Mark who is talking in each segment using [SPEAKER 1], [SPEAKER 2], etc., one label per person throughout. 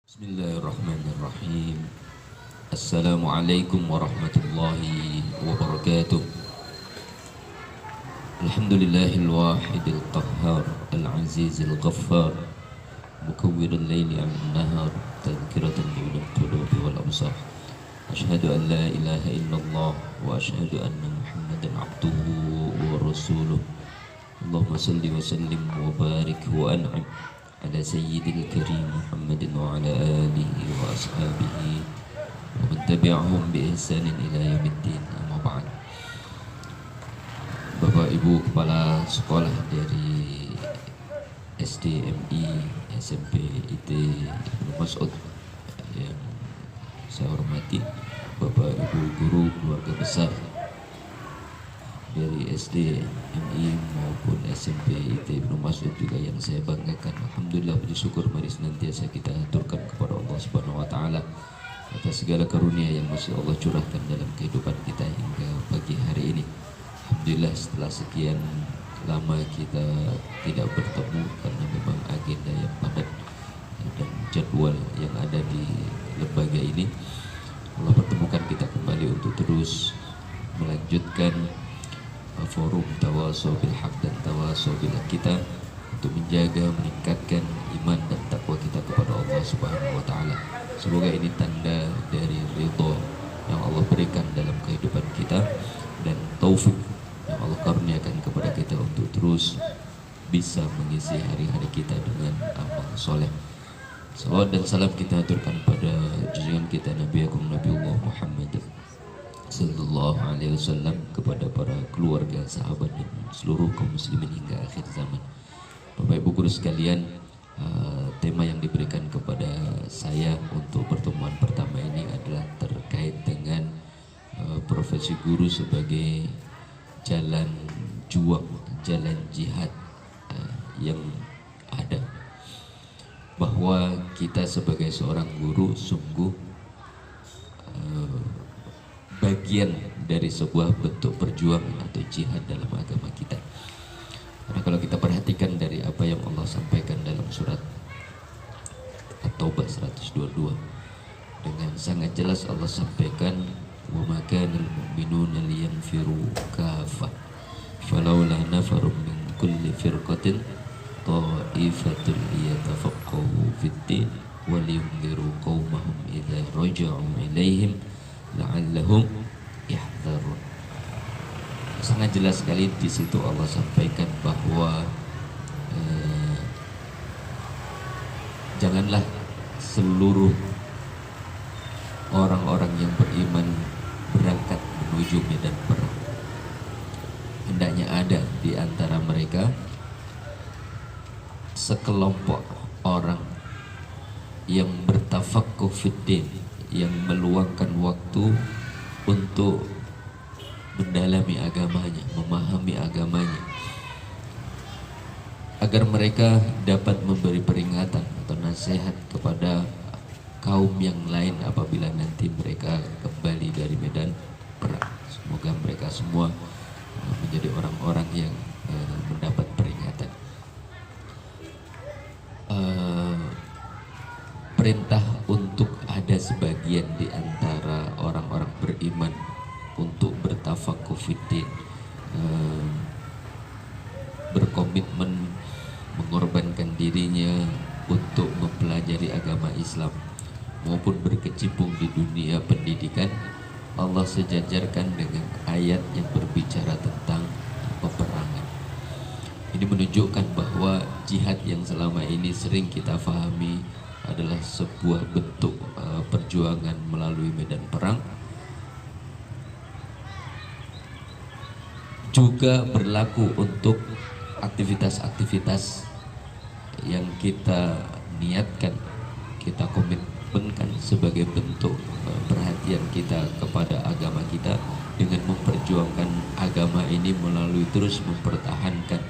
[SPEAKER 1] Bismillahirrahmanirrahim. Assalamualaikum warahmatullahi wabarakatuh. Alhamdulillahil wahidil qahhar, al-azizil ghaffar, mukawwirul laili 'alan nahar, tadhkiratan liulil qulubi wal absar. Asyhadu an la ilaha illallah wa asyhadu anna Muhammadan 'abduhu wa rasuluh. Allahumma salli wa sallim wa barik wa an'im ala sayyidil karim Muhammadin wa ala alihi wa ashabihi wa man tabi'ahum bi ihsanin ila yaumiddin. Amma ba'd. Bapak Ibu kepala sekolah dari SDMI SMP IT Ibnu Mas'ud yang saya hormati, Bapak Ibu guru keluarga besar dari SDMI maupun SMP IT Ibnu Mas'ud juga yang saya banggakan. Alhamdulillah, puji syukur mari senantiasa kita aturkan kepada Allah Subhanahu wa taala atas segala karunia yang masih Allah curahkan dalam kehidupan kita hingga pagi hari ini. Alhamdulillah, setelah sekian lama kita tidak bertemu karena memang agenda yang padat dan jadwal yang ada di lembaga ini, Allah pertemukan kita kembali untuk terus melanjutkan forum tawasaw bil haq dan tawasaw bil kita untuk menjaga, meningkatkan iman dan takwa kita kepada Allah Subhanahu wa taala. Semoga ini tanda dari ridha yang Allah berikan dalam kehidupan kita dan taufik yang Allah karuniakan kepada kita untuk terus bisa mengisi hari-hari kita dengan amal soleh. Salawat dan salam kita aturkan pada junjungan kita Nabi Agung Nabiullah Muhammad sallallahu alaihi wasallam, kepada para keluarga, sahabat dan seluruh kaum muslimin hingga akhir zaman. Bapak Ibu guru sekalian, tema yang diberikan kepada saya untuk pertemuan pertama ini adalah terkait dengan profesi guru sebagai jalan juang, jalan jihad yang ada. Bahwa kita sebagai seorang guru sungguh bagian dari sebuah bentuk perjuangan atau jihad dalam agama kita. Karena kalau kita perhatikan dari apa yang Allah sampaikan dalam surat At-Taubah 122, dengan sangat jelas Allah sampaikan, wa ma kanal mu'minuna liyanfiru kaffah falawla nafarum min kulli firqatin ta'ifatun liyatafaqahu fid-din wa liyunziru qaumahum idza raja'u ilaihim la'allahum yahdharun. Sangat jelas sekali di situ Allah sampaikan bahwa janganlah seluruh orang-orang yang beriman berangkat menuju medan perang. Hendaknya ada di antara mereka sekelompok orang yang bertafaqquh fid-din, yang meluangkan waktu untuk mendalami agamanya, memahami agamanya, agar mereka dapat memberi peringatan atau nasihat kepada kaum yang lain apabila nanti mereka kembali dari medan perang. Semoga mereka semua menjadi orang-orang yang mendapat peringatan. Perintah untuk ada sebagian di antara orang-orang beriman untuk bertafaqquh fiddin, berkomitmen mengorbankan dirinya untuk mempelajari agama Islam maupun berkecimpung di dunia pendidikan, Allah sejajarkan dengan ayat yang berbicara tentang peperangan. Ini menunjukkan bahwa jihad yang selama ini sering kita fahami adalah sebuah bentuk perjuangan melalui medan perang, juga berlaku untuk aktivitas-aktivitas yang kita niatkan, kita komitmenkan sebagai bentuk perhatian kita kepada agama kita dengan memperjuangkan agama ini melalui terus mempertahankan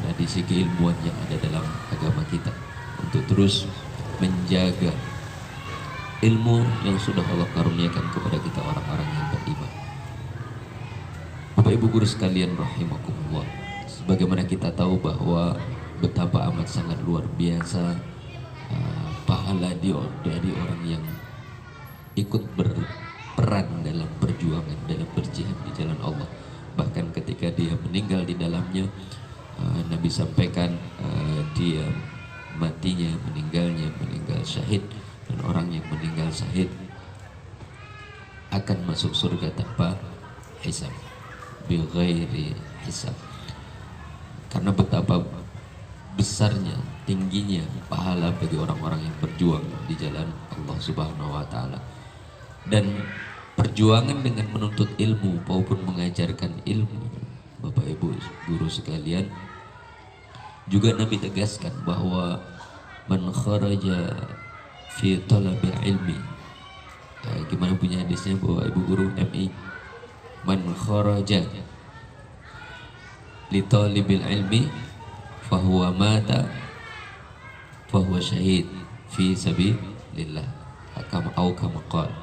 [SPEAKER 1] tradisi keilmuan yang ada dalam agama kita, untuk terus menjaga ilmu yang sudah Allah karuniakan kepada kita orang-orang yang beriman. Bapak Ibu guru sekalian rahimakumullah, sebagaimana kita tahu bahwa betapa amat sangat luar biasa pahala pahala dari orang yang ikut berperan dalam perjuangan, dalam berjihad di jalan Allah. Bahkan ketika dia meninggal di dalamnya, Nabi sampaikan dia matinya, meninggal syahid, dan orang yang meninggal syahid akan masuk surga tanpa hisab, bighairi hisab. Karena betapa besarnya, tingginya pahala bagi orang-orang yang berjuang di jalan Allah Subhanahu wa taala. Dan perjuangan dengan menuntut ilmu maupun mengajarkan ilmu, Bapak Ibu guru sekalian, juga Nabi tegaskan bahwa man kharaja fi talabil ilmi, gimana punya hadisnya Bapak Ibu guru MI, man kharaja li talibil ilmi fahuwa mata fahuwa syahid fi sabilillah, au kama qala.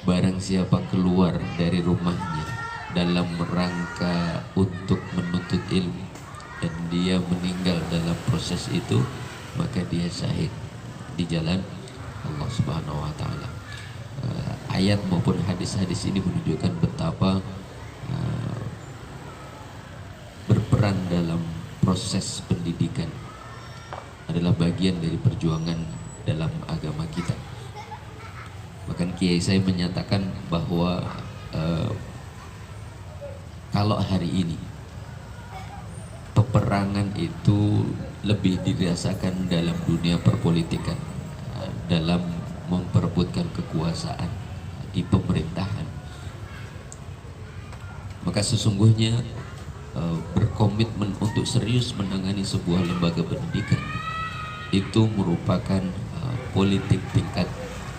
[SPEAKER 1] Barang siapa keluar dari rumahnya dalam rangka untuk menuntut ilmu dan dia meninggal dalam proses itu, maka dia syahid di jalan Allah Subhanahu wa taala. Ayat maupun hadis-hadis ini menunjukkan betapa berperan dalam proses pendidikan adalah bagian dari perjuangan dalam agama kita. Bahkan Kiai saya menyatakan bahwa kalau hari ini peperangan itu lebih dirasakan dalam dunia perpolitikan, dalam memperebutkan kekuasaan di pemerintahan, maka sesungguhnya berkomitmen untuk serius menangani sebuah lembaga pendidikan itu merupakan politik tingkat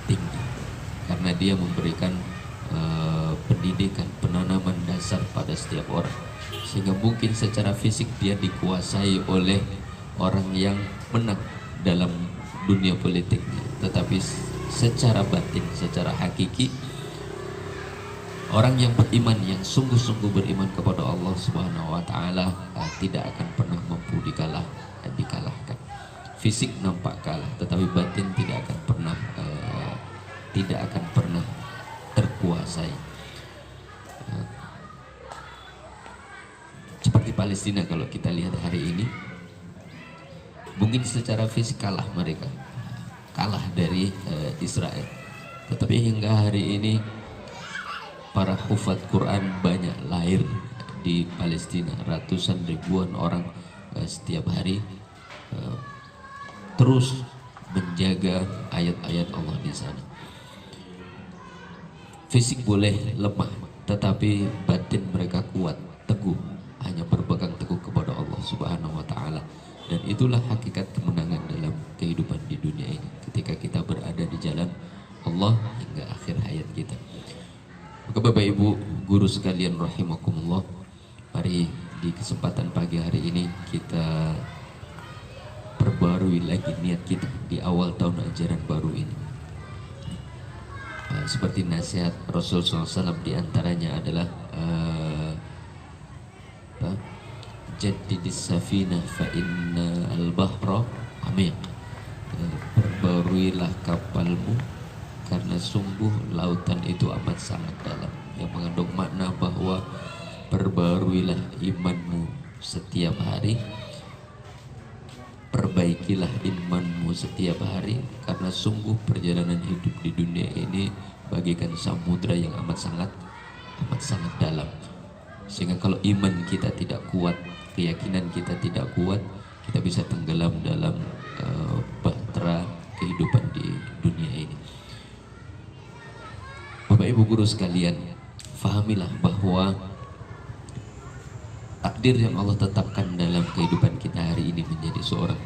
[SPEAKER 1] tinggi, karena dia memberikan pendidikan, penanaman dasar pada setiap orang, sehingga mungkin secara fisik dia dikuasai oleh orang yang menang dalam dunia politiknya, tetapi secara batin, secara hakiki, orang yang beriman, yang sungguh-sungguh beriman kepada Allah Subhanahu wa taala tidak akan pernah mampu dikalahkan. Fisik nampak kalah, tetapi batin tidak akan pernah terkuasai. Seperti Palestina kalau kita lihat hari ini, mungkin secara fisik kalah mereka, kalah dari Israel, tetapi hingga hari ini para hufaz Quran banyak lahir di Palestina, ratusan ribuan orang setiap hari terus menjaga ayat-ayat Allah di sana. Fisik boleh lemah, tetapi batin mereka kuat, teguh, hanya berpegang teguh kepada Allah Subhanahu wa taala. Dan itulah hakikat kemenangan dalam kehidupan di dunia ini, ketika kita berada di jalan Allah hingga akhir hayat kita. Maka Bapak Ibu guru sekalian rahimakumullah, mari di kesempatan pagi hari ini kita perbarui lagi niat kita di awal tahun ajaran baru ini. Seperti nasihat Rasul SAW diantaranya adalah jaddidis safina fa inna al-bahra amiq, perbaruilah kapalmu karena sungguh lautan itu amat sangat dalam, yang mengandung makna bahwa perbaruilah imanmu setiap hari, perbaikilah imanmu setiap hari, karena sungguh perjalanan hidup di dunia ini bagaikan samudra yang amat sangat dalam. Sehingga kalau iman kita tidak kuat, keyakinan kita tidak kuat, kita bisa tenggelam dalam bahtera kehidupan di dunia ini. Bapak Ibu guru sekalian, fahamilah bahwa takdir yang Allah tetapkan dalam kehidupan kita hari ini menjadi seorang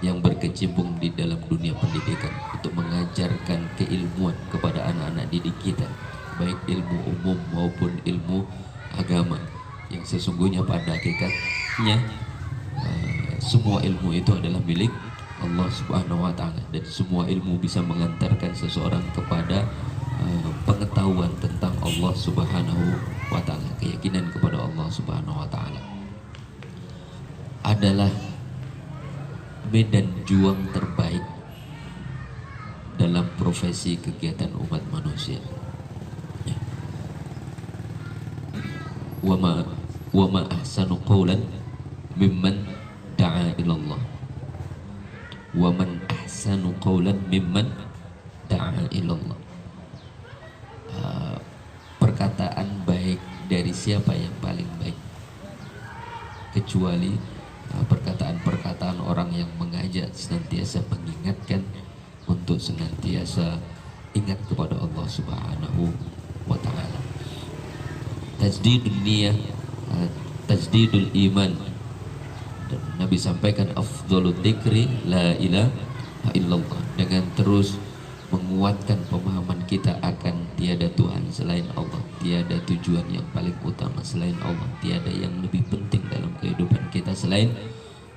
[SPEAKER 1] yang berkecimpung di dalam dunia pendidikan untuk mengajarkan keilmuan kepada anak-anak didik kita, baik ilmu umum maupun ilmu agama, yang sesungguhnya pada hakikatnya semua ilmu itu adalah milik Allah Subhanahu wa taala, dan semua ilmu bisa mengantarkan seseorang kepada pengetahuan tentang Allah Subhanahu wa taala, keyakinan kepada Allah Subhanahu wa taala adalah medan juang terbaik dalam profesi kegiatan umat manusia. Wa ma ahsanu qawlan mimman da'a ilallah. Wa man ahsanu qawlan mimman da'a ilallah. Perkataan baik dari siapa yang paling baik, kecuali perkataan-perkataan orang yang mengajak senantiasa mengingatkan untuk senantiasa ingat kepada Allah Subhanahu wa ta'ala. Tajdidul niyah, tajdidul iman. Dan Nabi sampaikan afdhalul dzikri la ilaha illallah, dengan terus menguatkan pemahaman kita akan tiada Tuhan selain Allah, tiada tujuan yang paling utama selain Allah, tiada yang lebih penting dalam kehidupan kita selain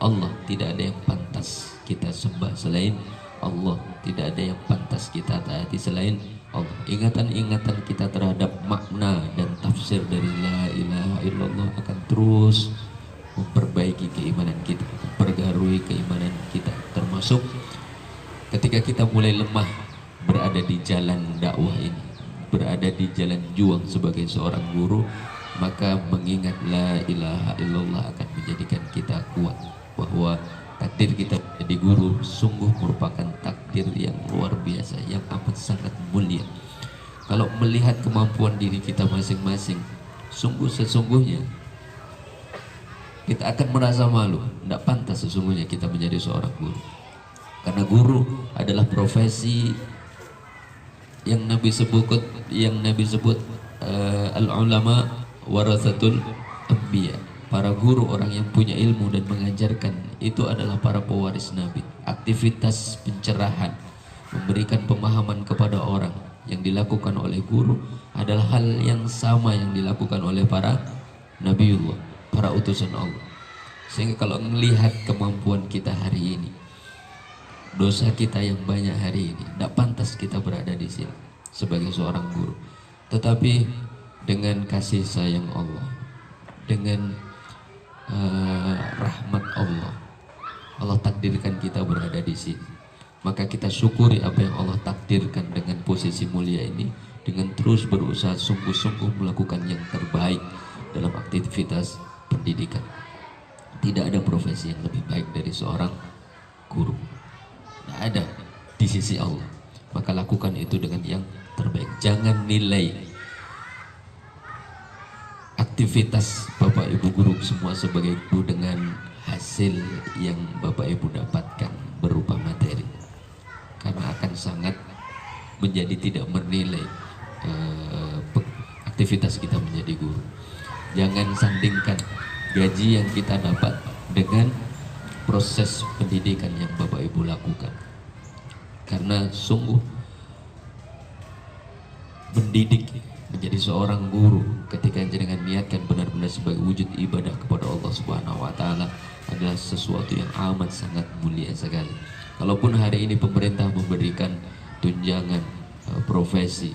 [SPEAKER 1] Allah, tidak ada yang pantas kita sembah selain Allah, tidak ada yang pantas kita taati selain Allah. Ingatan-ingatan kita terhadap makna dan tafsir dari la ilaha illallah akan terus memperbaiki keimanan kita, memperbarui keimanan kita, termasuk ketika kita mulai lemah berada di jalan dakwah ini, berada di jalan juang sebagai seorang guru, maka mengingat la ilaha illallah akan menjadikan kita kuat bahwa takdir kita menjadi guru sungguh merupakan takdir yang luar biasa, yang amat sangat mulia. Kalau melihat kemampuan diri kita masing-masing, sesungguhnya kita akan merasa malu, tidak pantas sesungguhnya kita menjadi seorang guru. Karena guru adalah profesi yang Nabi sebut al-ulama warathatul anbiya. Para guru, orang yang punya ilmu dan mengajarkan, itu adalah para pewaris Nabi. Aktivitas pencerahan, memberikan pemahaman kepada orang yang dilakukan oleh guru adalah hal yang sama yang dilakukan oleh para Nabiullah, para utusan Allah. Sehingga kalau melihat kemampuan kita hari ini, dosa kita yang banyak hari ini, tidak pantas kita berada di sini sebagai seorang guru. Tetapi dengan kasih sayang Allah, dengan rahmat Allah, Allah takdirkan kita berada di sini. Maka kita syukuri apa yang Allah takdirkan dengan posisi mulia ini, dengan terus berusaha sungguh-sungguh melakukan yang terbaik dalam aktivitas pendidikan. Tidak ada profesi yang lebih baik dari seorang guru, tidak ada di sisi Allah. Maka lakukan itu dengan yang terbaik. Jangan nilai aktivitas Bapak Ibu guru semua sebagai guru dengan hasil yang Bapak Ibu dapatkan berupa materi, karena akan sangat menjadi tidak menilai aktivitas kita menjadi guru. Jangan sandingkan gaji yang kita dapat dengan proses pendidikan yang Bapak Ibu lakukan, karena sungguh mendidik menjadi seorang guru ketika jenengan niatkan benar-benar sebagai wujud ibadah kepada Allah Subhanahu wa ta'ala adalah sesuatu yang amat sangat mulia sekali. Kalaupun hari ini pemerintah memberikan tunjangan profesi,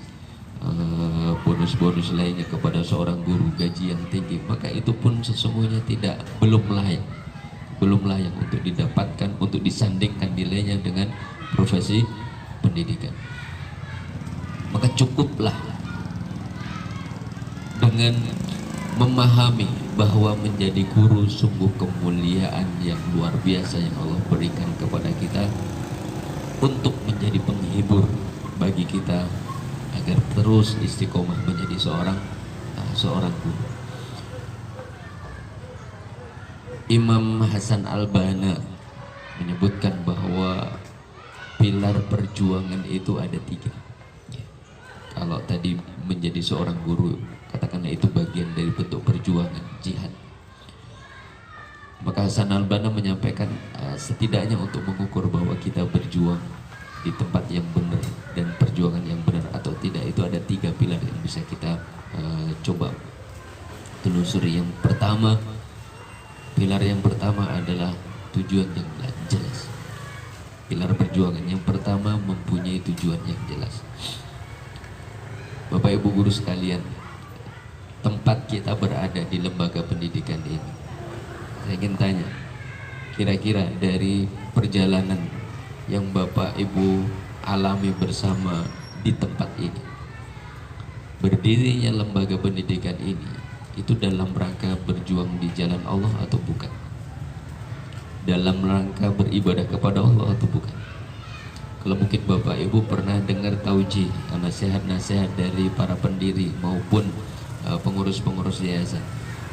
[SPEAKER 1] bonus-bonus lainnya kepada seorang guru, gaji yang tinggi, maka itu pun sesungguhnya belum layak untuk didapatkan, untuk disandingkan nilainya dengan profesi pendidikan. Maka cukuplah dengan memahami bahwa menjadi guru sungguh kemuliaan yang luar biasa yang Allah berikan kepada kita untuk menjadi penghibur bagi kita agar terus istiqomah menjadi seorang guru. Imam Hasan Al-Banna menyebutkan bahwa pilar perjuangan itu ada 3. Kalau tadi menjadi seorang guru, katakanlah itu bagian dari bentuk perjuangan jihad, maka Hasan Al-Banna menyampaikan setidaknya untuk mengukur bahwa kita berjuang di tempat yang benar dan perjuangan yang benar atau tidak, itu ada 3 pilar yang bisa kita coba telusuri. Pilar yang pertama adalah tujuan yang jelas. Pilar perjuangan yang pertama mempunyai tujuan yang jelas. Bapak Ibu guru sekalian, tempat kita berada di lembaga pendidikan ini, saya ingin tanya, kira-kira dari perjalanan yang Bapak Ibu alami bersama di tempat ini. Berdirinya lembaga pendidikan ini itu dalam rangka berjuang di jalan Allah atau bukan? Dalam rangka beribadah kepada Allah atau bukan? Kalau mungkin Bapak Ibu pernah dengar taujih, nasihat-nasihat dari para pendiri maupun pengurus-pengurus yayasan,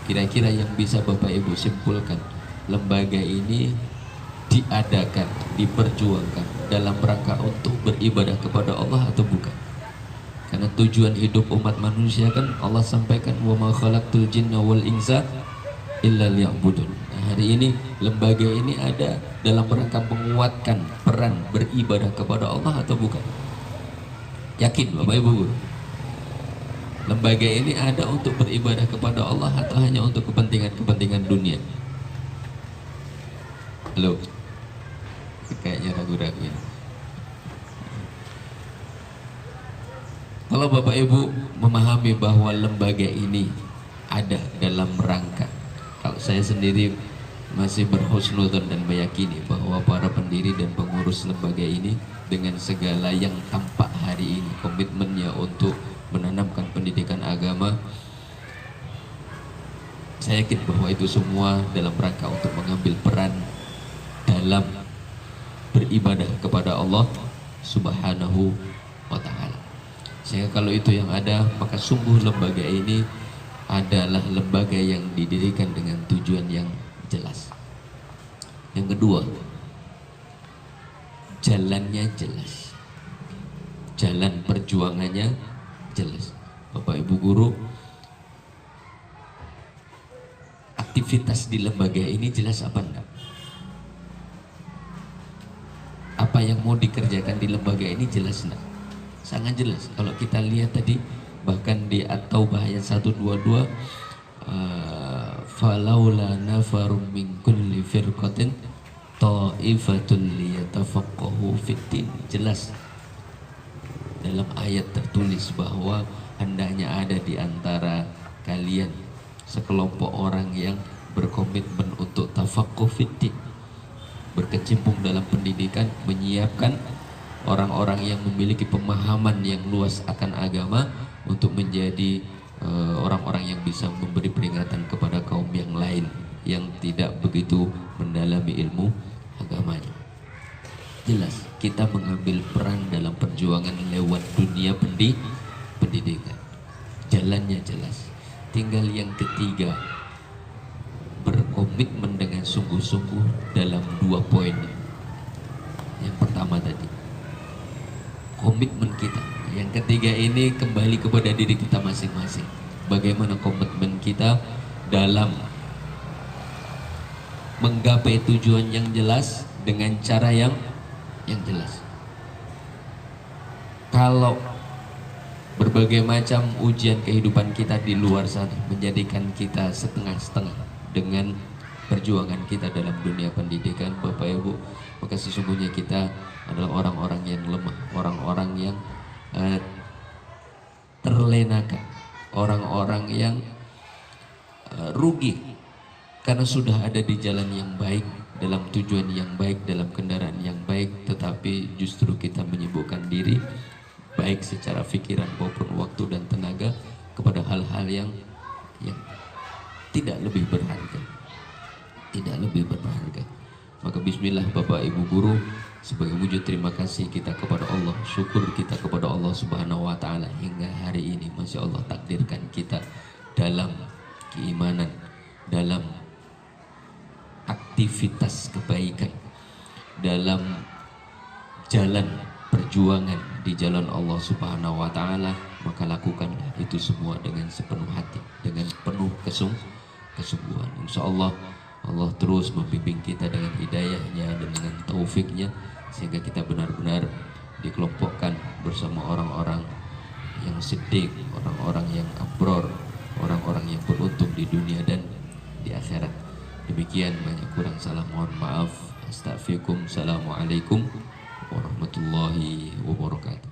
[SPEAKER 1] kira-kira yang bisa Bapak Ibu simpulkan, lembaga ini diadakan, diperjuangkan dalam rangka untuk beribadah kepada Allah atau bukan? Karena tujuan hidup umat manusia kan Allah sampaikan, wa ma khalaqtul jinna wal insa illa liya'budun. Nah, hari ini lembaga ini ada dalam rangka menguatkan peran beribadah kepada Allah atau bukan? Yakin Bapak Ibu Guru? Lembaga ini ada untuk beribadah kepada Allah atau hanya untuk kepentingan-kepentingan dunia? Halo? Kayaknya ragu-ragu ya. Kalau Bapak Ibu memahami bahwa lembaga ini ada dalam rangka, kalau saya sendiri masih berhusnudzon dan meyakini bahwa para pendiri dan pengurus lembaga ini dengan segala yang tampak hari ini, komitmennya untuk menanamkan pendidikan agama, saya yakin bahwa itu semua dalam rangka untuk mengambil peran dalam beribadah kepada Allah Subhanahu wa Ta'ala. Sehingga kalau itu yang ada, maka sungguh lembaga ini adalah lembaga yang didirikan dengan tujuan yang jelas. Yang kedua, jalannya jelas, jalan perjuangannya jelas. Bapak Ibu Guru, aktivitas di lembaga ini jelas apa enggak? Apa yang mau dikerjakan di lembaga ini jelas enggak? Sangat jelas. Kalau kita lihat tadi, bahkan di At-Taubah ayat 122, falaula nafarum min kulli firqatin ta'ifatul liyatafaqahu fiddin. Jelas dalam ayat tertulis bahwa hendaknya ada di antara kalian sekelompok orang yang berkomitmen untuk tafaqquh fiddin, berkecimpung dalam pendidikan, menyiapkan orang-orang yang memiliki pemahaman yang luas akan agama untuk menjadi orang-orang yang bisa memberi peringatan kepada kaum yang lain yang tidak begitu mendalami ilmu agamanya. Jelas kita mengambil peran dalam perjuangan lewat dunia pendidikan. Jalannya jelas. Tinggal yang ketiga, berkomitmen dengan sungguh-sungguh dalam 2 poin. Yang pertama tadi, komitmen kita. Yang ketiga ini kembali kepada diri kita masing-masing. Bagaimana komitmen kita dalam menggapai tujuan yang jelas dengan cara yang jelas. Kalau berbagai macam ujian kehidupan kita di luar sana menjadikan kita setengah-setengah dengan perjuangan kita dalam dunia pendidikan, Bapak Ibu, maka sesungguhnya kita adalah orang-orang yang lemah, orang-orang yang terlenakan, orang-orang yang rugi karena sudah ada di jalan yang baik, dalam tujuan yang baik, dalam kendaraan yang baik, tetapi justru kita menyibukkan diri baik secara pikiran maupun waktu dan tenaga kepada hal-hal yang tidak lebih berharga, tidak lebih berharga. Maka bismillah Bapak Ibu Guru, sebagai wujud terima kasih kita kepada Allah, syukur kita kepada Allah Subhanahu wa Ta'ala, hingga hari ini masya Allah takdirkan kita dalam keimanan, dalam aktivitas kebaikan, dalam jalan perjuangan di jalan Allah Subhanahu wa Ta'ala. Maka lakukanlah itu semua dengan sepenuh hati, dengan penuh kesungguhan. Insya Allah Allah terus membimbing kita dengan hidayahnya dan dengan taufiknya, sehingga kita benar-benar dikelompokkan bersama orang-orang yang siddiq, orang-orang yang abror, orang-orang yang beruntung di dunia dan di akhirat. Demikian, banyak kurang salah mohon maaf. Astaghfirukum. Assalamualaikum warahmatullahi wabarakatuh.